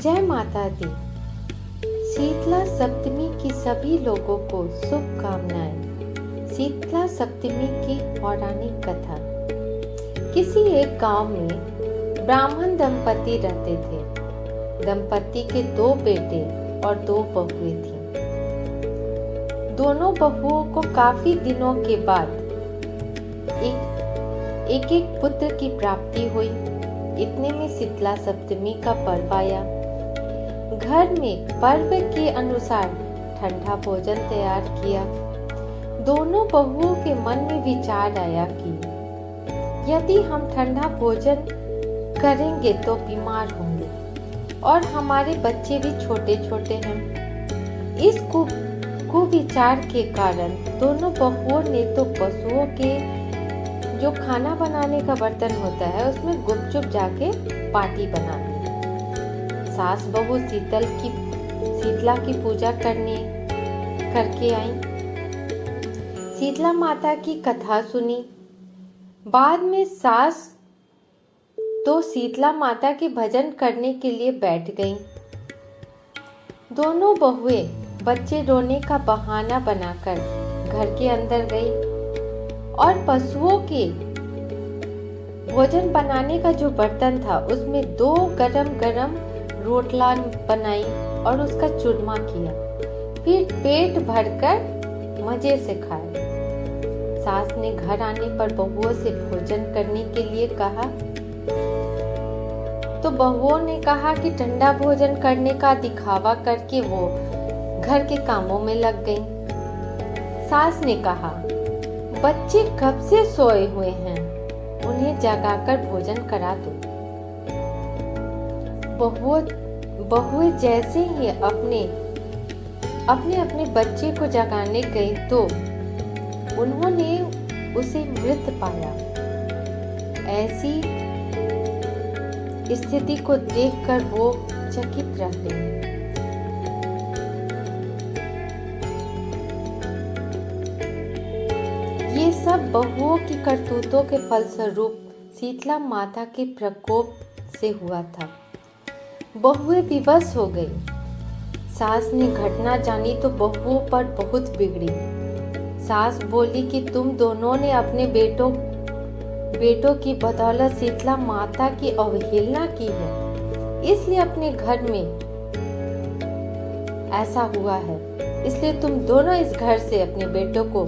जय माता दी। शीतला सप्तमी की सभी लोगों को शुभकामनाएं। शीतला सप्तमी की पौराणिक कथा। किसी एक गांव में ब्राह्मण दंपति रहते थे। दंपति के 2 बेटे और 2 बहुएं थीं। दोनों बहुओं को काफी दिनों के बाद एक पुत्र की प्राप्ति हुई। इतने में शीतला सप्तमी का पर्व आया। घर में पर्व के अनुसार ठंडा भोजन तैयार किया। दोनों बहुओं के मन में विचार आया कि यदि हम ठंडा भोजन करेंगे तो बीमार होंगे और हमारे बच्चे भी छोटे छोटे हैं। इस कुविचार के कारण दोनों बहुओं ने तो पशुओं के जो खाना बनाने का बर्तन होता है उसमें गुपचुप जाके पार्टी बना ली। सास बहू शीतला की पूजा करके आई। शीतला माता की कथा सुनी। बाद में सास तो शीतला माता के भजन करने के लिए बैठ गईं। दोनों बहुएं बच्चे रोने का बहाना बनाकर घर के अंदर गई और पशुओं के भोजन बनाने का जो बर्तन था उसमें 2 गरम रोटला बनाई और उसका चूरमा किया। फिर पेट भरकर मजे से खाए। सास ने घर आने पर बहुओं से भोजन करने के लिए कहा तो बहुओं ने कहा कि ठंडा भोजन करने का दिखावा करके वो घर के कामों में लग गईं। सास ने कहा, बच्चे कब से सोए हुए हैं, उन्हें जगाकर भोजन करा दो। बहुएं जैसे ही अपने बच्चे को जगाने गई तो उन्होंने उसे मृत पाया। ऐसी स्थिति को देखकर वो चकित रह गई। ये सब बहुओं की करतूतों के फलस्वरूप शीतला माता के प्रकोप से हुआ था। बहुएं विवश हो गई। सास ने घटना जानी तो बहुओं पर बहुत बिगड़ी। सास बोली कि तुम दोनों ने अपने बेटों की बदौलत शीतला माता की अवहेलना की है, इसलिए अपने घर में ऐसा हुआ है। इसलिए तुम दोनों इस घर से अपने बेटों को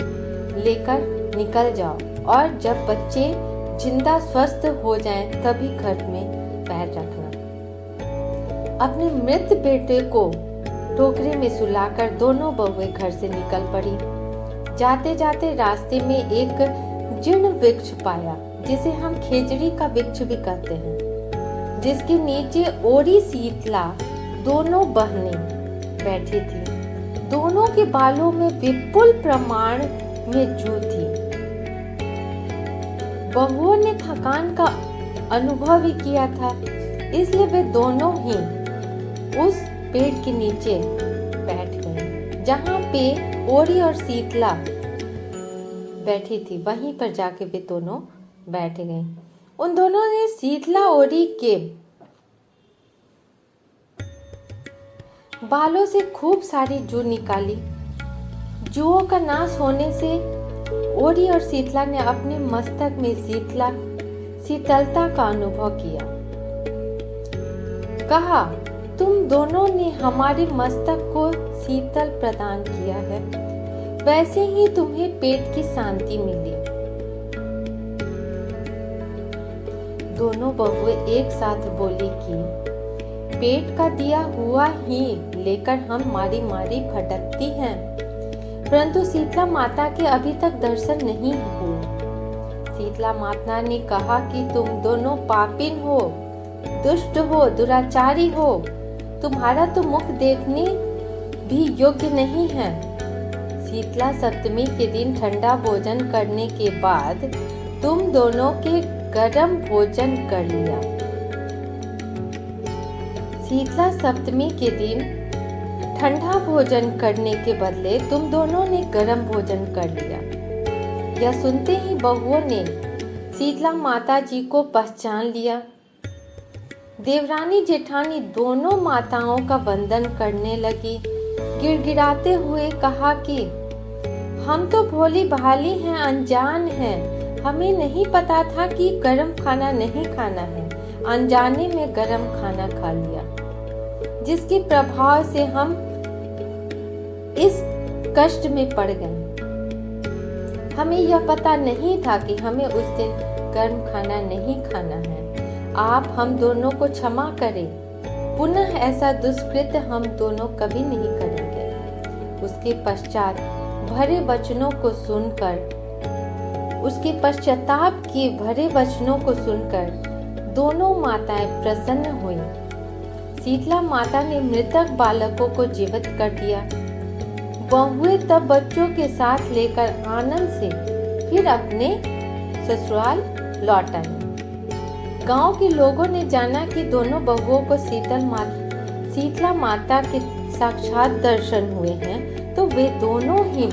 लेकर निकल जाओ और जब बच्चे जिंदा स्वस्थ हो जाएं तभी घर में पैर रखना। अपने मृत बेटे को टोकरी में सुलाकर दोनों बहुएं घर से निकल पड़ी। जाते जाते रास्ते में एक जीर्ण वृक्ष पाया जिसे हम खेजड़ी का वृक्ष भी कहते हैं, जिसके नीचे ओरी शीतला दोनों बहनें बैठी थी। दोनों के बालों में विपुल प्रमाण में जू थी। बहुओं ने थकान का अनुभव ही किया था, इसलिए वे दोनों ही उस पेड़ के नीचे बैठ गए जहां पे ओरी और शीतला बैठी थी। वहीं पर जाके वे दोनों बैठ गए। उन दोनों ने शीतला ओरी के बालों से खूब सारी जू निकाली। जूओं का नाश होने से ओरी और शीतला ने अपने मस्तक में शीतलता का अनुभव किया। कहा, तुम दोनों ने हमारे मस्तक को शीतल प्रदान किया है, वैसे ही तुम्हें पेट की शांति मिली। दोनों बहुएं एक साथ बोली कि पेट का दिया हुआ ही लेकर हम मारी भटकती हैं, परंतु शीतला माता के अभी तक दर्शन नहीं हुए। शीतला माता ने कहा कि तुम दोनों पापिन हो, दुष्ट हो, दुराचारी हो। तुम्हारा तो मुख देखने भी योग्य नहीं है। शीतला सप्तमी के दिन ठंडा भोजन करने के बाद तुम दोनों के गरम भोजन कर लिया। शीतला सप्तमी के दिन ठंडा भोजन करने के बदले तुम दोनों ने गरम भोजन कर लिया। यह सुनते ही बहुओं ने शीतला माता जी को पहचान लिया। देवरानी जेठानी दोनों माताओं का वंदन करने लगी। गिड़गिड़ाते हुए कहा कि हम तो भोली भाली हैं, अनजान हैं। हमें नहीं पता था कि गरम खाना नहीं खाना है। अनजाने में गरम खाना खा लिया, जिसके प्रभाव से हम इस कष्ट में पड़ गए। हमें यह पता नहीं था कि हमें उस दिन गर्म खाना नहीं खाना है। आप हम दोनों को क्षमा करें। पुनः ऐसा दुष्कृत्य हम दोनों कभी नहीं करेंगे। उसके पश्चात भरे वचनों को सुनकर, उसके पश्चाताप के भरे वचनों को सुनकर दोनों माताएं प्रसन्न हुईं। शीतला माता ने मृतक बालकों को जीवित कर दिया। बहुएं तब बच्चों के साथ लेकर आनंद से फिर अपने ससुराल लौट आई। गांव के लोगों ने जाना कि दोनों बहुओं को शीतला माता के साक्षात दर्शन हुए हैं, तो वे दोनों ही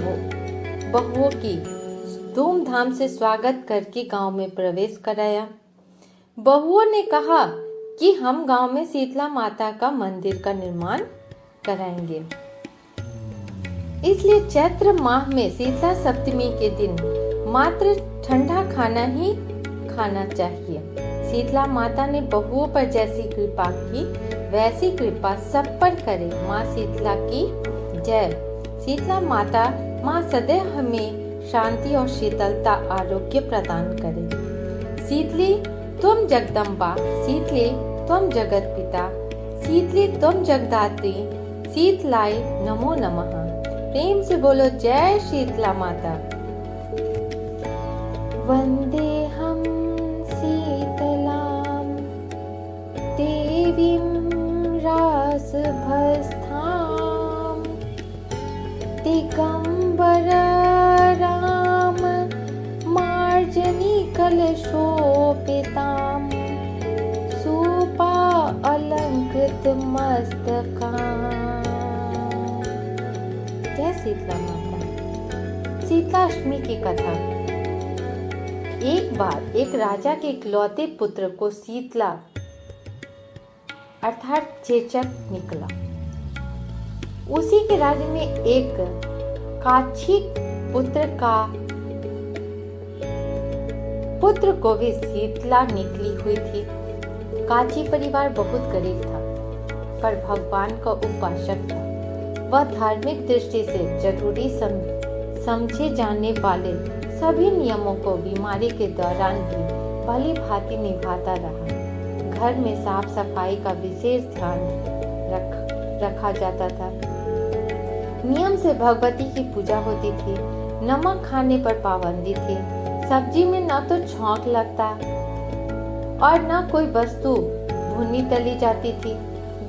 बहुओं की धूमधाम से स्वागत करके गांव में प्रवेश कराया। बहुओं ने कहा कि हम गांव में शीतला माता का मंदिर का निर्माण कराएंगे, इसलिए चैत्र माह में शीतला सप्तमी के दिन मात्र ठंडा खाना ही खाना चाहिए। शीतला माता ने बहुओं पर जैसी कृपा की, वैसी कृपा सब पर करे। माँ शीतला की जय। शीतला माता माँ सदैव हमें शांति और शीतलता, आरोग्य प्रदान करे। शीतली तुम जगदम्बा, शीतली तुम जगत पिता, शीतली तुम जगदात्री, शीतलाय नमो नमः। प्रेम से बोलो जय शीतला माता। वंदे हम शीतलां देवीं रासभस्तां, दिगंबर राम मार्जनी कलशोपेतां, सूपा अलंकृत मस्तकां। जय शीतला माता। शीतलाष्टमी की कथा। एक बार एक राजा के इकलौते पुत्र को शीतला अर्थात चेचक निकला। उसी के राज्य में एक काछी पुत्र को भी शीतला निकली हुई थी। काछी परिवार बहुत गरीब था, पर भगवान का उपासक था। वह धार्मिक दृष्टि से जरूरी समझे जाने वाले सभी नियमों को बीमारी के दौरान भी भली भांति निभाता रहा। घर में साफ सफाई का विशेष ध्यान रखा जाता था। नियम से भगवती की पूजा होती थी। नमक खाने पर पाबंदी थी। सब्जी में न तो छौंक लगता और न कोई वस्तु भुनी तली जाती थी।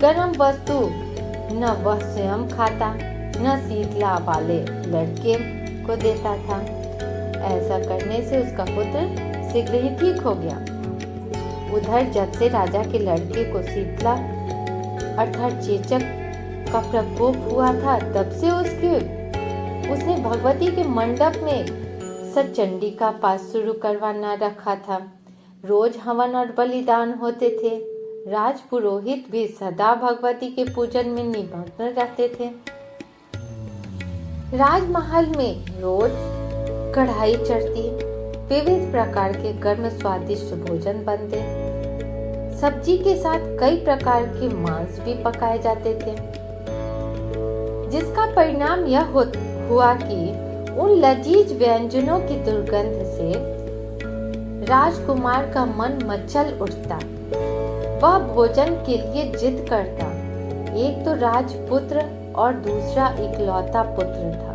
गरम वस्तु न वह स्वयं खाता, न शीतला वाले लड़के को देता था। ऐसा करने से उसका पुत्र शीघ्र ही ठीक हो गया। उधर जब से राजा के लड़के को शीतला अर्थात चेचक का प्रकोप हुआ था, तब से उसने भगवती के मंडप में सचंडी का पाठ शुरू करवाना रखा था। रोज हवन और बलिदान होते थे। राज पुरोहित भी सदा भगवती के पूजन में निमग्न रहते थे। राजमहल में रोज कढ़ाई चढ़ती, विविध प्रकार के गर्म स्वादिष्ट भोजन बनते। सब्जी के साथ कई प्रकार के मांस भी पकाए जाते थे, जिसका परिणाम यह हुआ कि उन लजीज व्यंजनों की दुर्गंध से राजकुमार का मन मचल उठता। वह भोजन के लिए जिद करता। एक तो राजपुत्र और दूसरा इकलौता पुत्र था।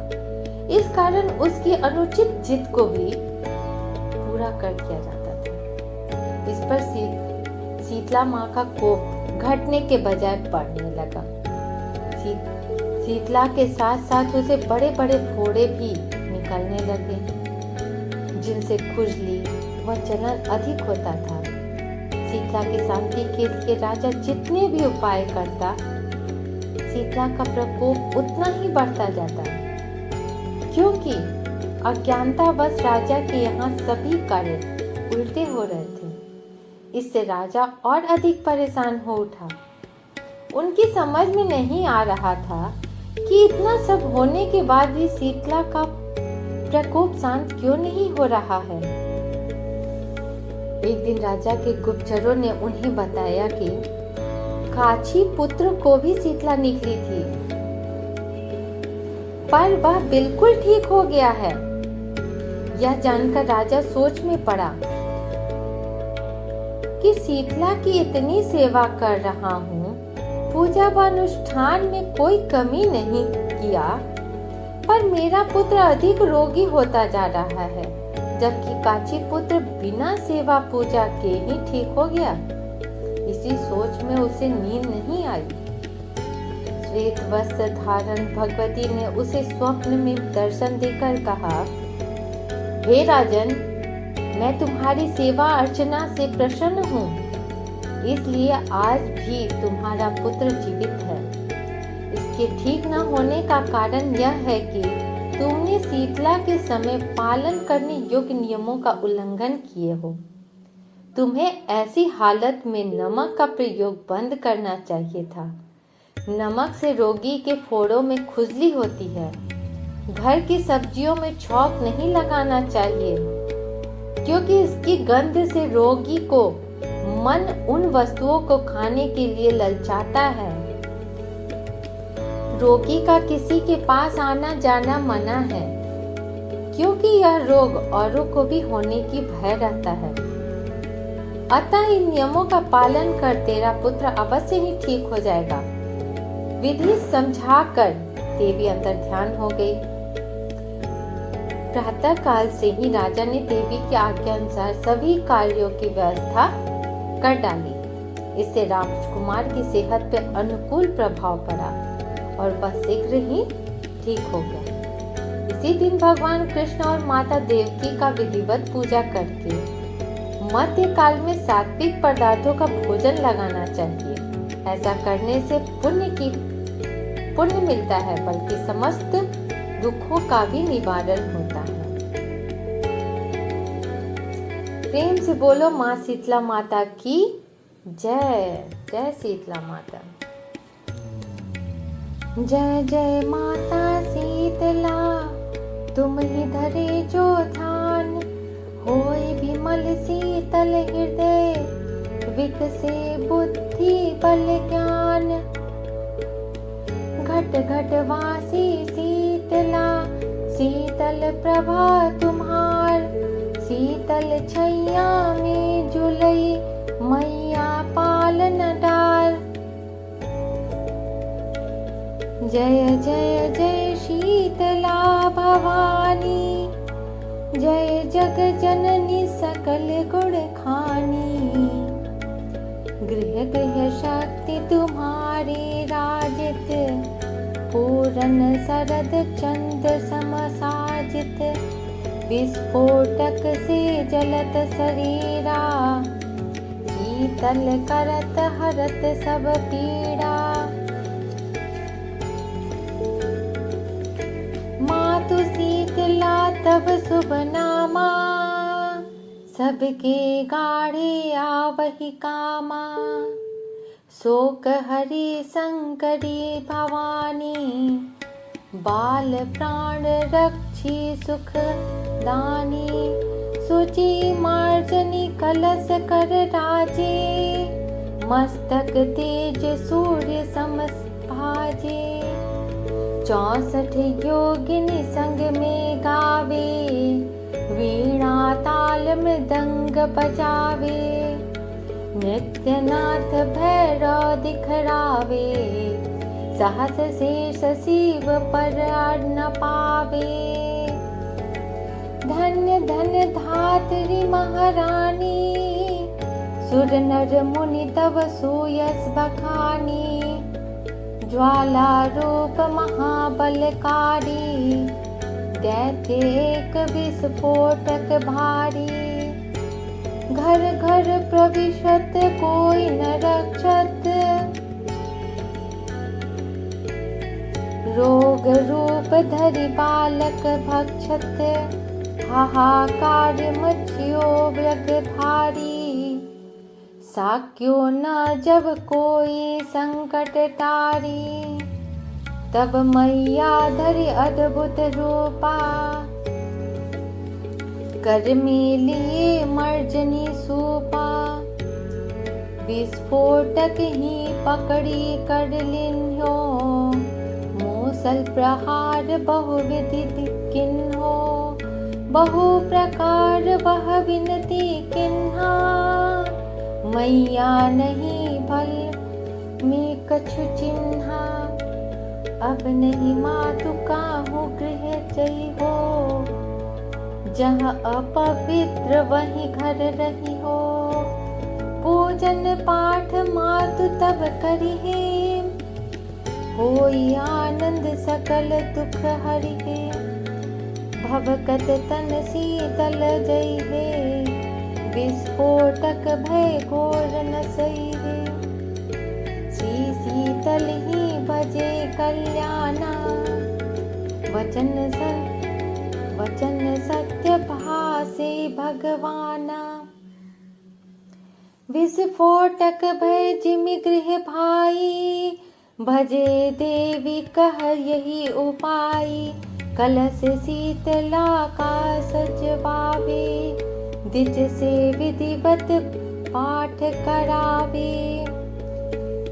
इस कारण उसकी अनुचित जिद को भी पूरा कर दिया जाता था। इस पर शीतला माँ का कोप घटने के बजाय बढ़ने लगा। शीतला के साथ साथ उसे बड़े बड़े फोड़े भी निकलने लगे, जिनसे खुजली व जलन अधिक होता था। शीतला की शांति के लिए राजा जितने भी उपाय करता, शीतला का प्रकोप उतना ही बढ़ता जाता, क्योंकि अज्ञानतावश राजा के यहाँ सभी कार्य उल्टे हो रहे थे। इससे राजा और अधिक परेशान हो उठा। उनकी समझ में नहीं आ रहा था कि इतना सब होने के बाद भी शीतला का प्रकोप शांत क्यों नहीं हो रहा है। एक दिन राजा के गुप्तचरों ने उन्हें बताया कि काची पुत्र को भी शीतला निकली थी, पर वह बिल्कुल ठीक हो गया है। यह जानकर राजा सोच में पड़ा कि शीतला की इतनी सेवा कर रहा हूँ, पूजा व अनुष्ठान में कोई कमी नहीं किया, पर मेरा पुत्र अधिक रोगी होता जा रहा है, जबकि काची पुत्र बिना सेवा पूजा के ही ठीक हो गया। इसी सोच में उसे नींद नहीं आई। श्वेत वस्त्र धारण भगवती ने उसे स्वप्न में दर्शन देकर कहा, हे राजन, मैं तुम्हारी सेवा अर्चना से प्रसन्न हूँ, इसलिए आज भी तुम्हारा पुत्र जीवित है। इसके ठीक न होने का कारण यह है कि तुमने शीतला के समय पालन करने योग्य नियमों का उल्लंघन किए हो। तुम्हें ऐसी हालत में नमक का प्रयोग बंद करना चाहिए था। नमक से रोगी के फोड़ों में खुजली होती है। घर की सब्जियों में छौंक नहीं लगाना चाहिए, क्योंकि इसकी गंध से रोगी को मन उन वस्तुओं को खाने के लिए ललचाता है। रोगी का किसी के पास आना जाना मना है, क्योंकि यह रोग औरों को भी होने की भय रहता है। अतः इन नियमों का पालन कर तेरा पुत्र अवश्य ही ठीक हो जाएगा। विधि समझाकर देवी अंतर ध्यान हो गई। प्रातः काल से ही राजा ने देवी की आज्ञा अनुसार सभी कार्यों की व्यवस्था कर डाली। इससे राजकुमार की सेहत पर अनुकूल प्रभाव पड़ा और वह शीघ्र ही ठीक हो गया। इसी दिन भगवान कृष्ण और माता देवकी का विधिवत पूजा करके मध्य काल में सात्विक पदार्थों का भोजन लगाना चाहिए। ऐसा करने से पुण्य मिलता है, बल्कि समस्त दुखों का भी निवारण होता है। प्रेम से बोलो माँ शीतला माता की जय। जय शीतला माता। जय जय माता शीतला, तुम ही धरे जो ध्यान, होय विमल शीतल हृदय, विकसे बुद्धि बल ज्ञान। घट घट वासी शीतला, शीतल प्रभा तुम्हार, शीतल छैया में झुलई, मैया पालन डार। जय जय जय शीतला भवानी, जय जग जननी सकल गुण खानी। गृह गृह शक्ति तुम्हारी राजित, पूरन सरद चंद्र समसाजित। विस्फोटक से जलत शरीरा, शीतल करत हरत सब पीड़ा। मातु शीतला तब शुभ नामा, सबके गाढ़े आवहि कामा। शोक हरि शंकरी भवानी, बाल प्राण रक्षी सुख दानी। सुचि मार्जनी कलश कर राजे, मस्तक तेज सूर्य समस भाजे। 64 योगिनी संग में गावे, वीणा ताल मृदंग बजावे। नित्यनाथ भैरव दिखरावे, सहस शेष शिव पर न पावे। धन्य धन्य धात्री महारानी, सुर नर मुनि तव सुयस बखानी। ज्वाला रूप महाबलकारी, दैत्य एक विस्फोटक भारी। घर घर प्रविशत कोई न रक्षत, रोग रूप धरि बालक भक्षत। हाहाकार मचियो व्यग भारी, साक्यो न जब कोई संकट टारी, तब मैया धरि अद्भुत रूपा। कर में लिए मर्जनी सूपा, विस्फोटक ही पकड़ी कर लिन्हो। मूसल प्रहार बहुविधि किन्हो, बहु प्रकार वह विनती किन्हा। मैया नहीं भल में कछु चिन्हा, अब नहीं मातु काहू गृह जई हो। जहाँ अपवित्र वहीं घर रही हो, पूजन पाठ मातु तब करिहे। होई आनंद सकल दुख हरिहे, भवकत तन शीतल जइहे। विस्फोटक भय घोर न सइहे, श्री शीतल ही भजे कल्याणा। वचन सत्य भासे भगवाना। विस्फोटक भय जिमि गृह भाई, भजे देवी कह यही उपाय। कलश शीतला का सजवावे, द्विज से विधिवत पाठ करावे।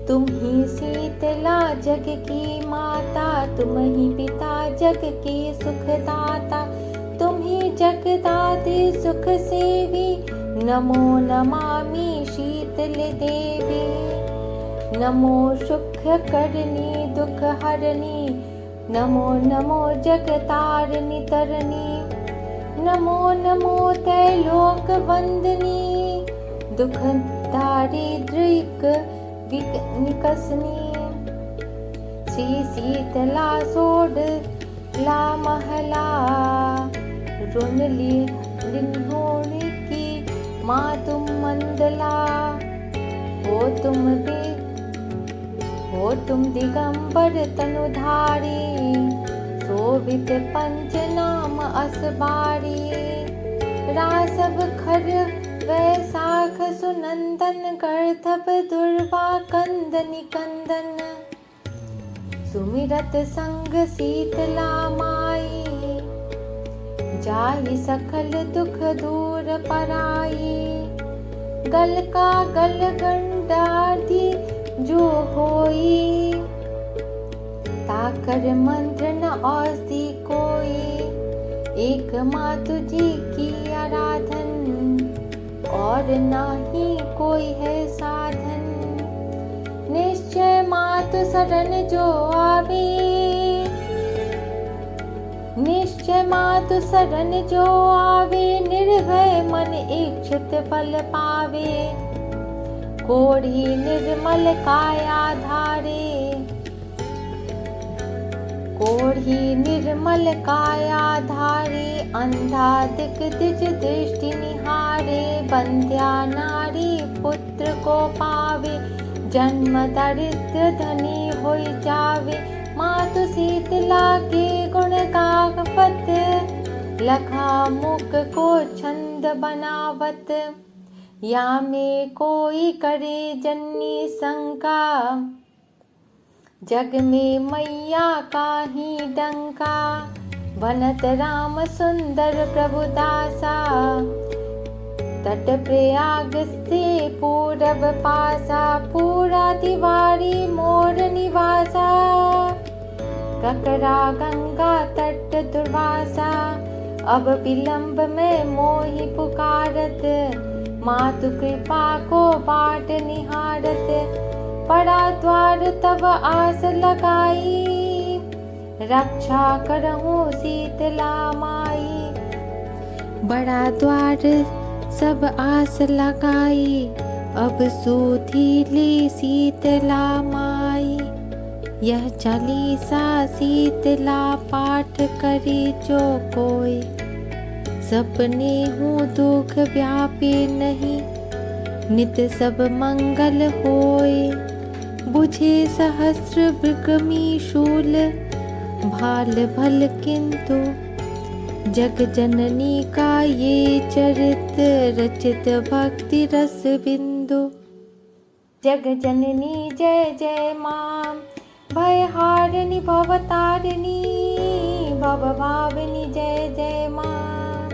तुम ही शीतला जग की माता, तुम ही पिता जग के सुखदाता। तुम ही जगदादि सुख सेवी, नमो नमामि शीतल देवी। नमो सुख करनी दुख हरनी, नमो नमो जगतारिणी तरनी। नमो नमो त्रैलोक वंदनी, दुख दारिद्र्यक निकसनी। श्री शीतला सोड ला महला, रुन लिन्होणी की माँ तुम मंदला। हो तुम दिगंबर तनुधारी, शोभित पंच नाम असबारी। रासव खर वैशाख सुनंदन, गर्धव दुर्वा कंद निकंदन। सुमिरत संग शीतला माई, जाहि सकल दुख दूर पराई। गल का गल गंडाधि जो होई, ताकर मंत्र न औषधि कोई। एक मातु जी की आराधन, और नाही कोई है साधन। निश्चय मातु शरण जो आवे, निश्चय मातु शरण जो आवे। निर्भय मन इच्छित फल पावे, कोढ़ी निर्मल काया धारे। कोढ़ी निर्मल काया धारे, अंधा दिक दिज दृष्टि निहारे। बंध्या नारी पुत्र को पावे, जन्म दरिद्र धनी होई जावे। मातु शीतला के गुण गावत, लखा मुख को छंद बनावत। या में कोई करे जननी शंका, जग में मैया का ही डंका। बनत राम सुंदर प्रभु दासा, तट प्रयाग से पूरब पासा। पूरा तिवारी मोर निवासा, ककरा गंगा तट दुर्वासा। अब विलंब में मोहि पुकारत, मातु कृपा को बाट निहारत। पड़ा द्वार तब आस लगाई, रक्षा करहूँ शीतला माई। बड़ा द्वार सब आस लगाई, अब सूधी ली शीतला माई। यह चालीसा शीतला पाठ करी जो कोई, सपने हूँ दुख व्यापे नहीं। नित सब मंगल होए, बुझे सहस्र विक्रमी शूल। भाल भल किंतु जग जननी का ये चरित, रचित भक्ति रस बिंदु। जग जननी जय जय माँ, भयहारिणी भवतारिणी भवभाविनी जय जय माँ।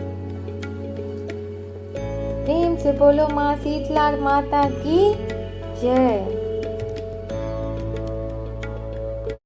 प्रेम से बोलो माँ शीतला माता की जय।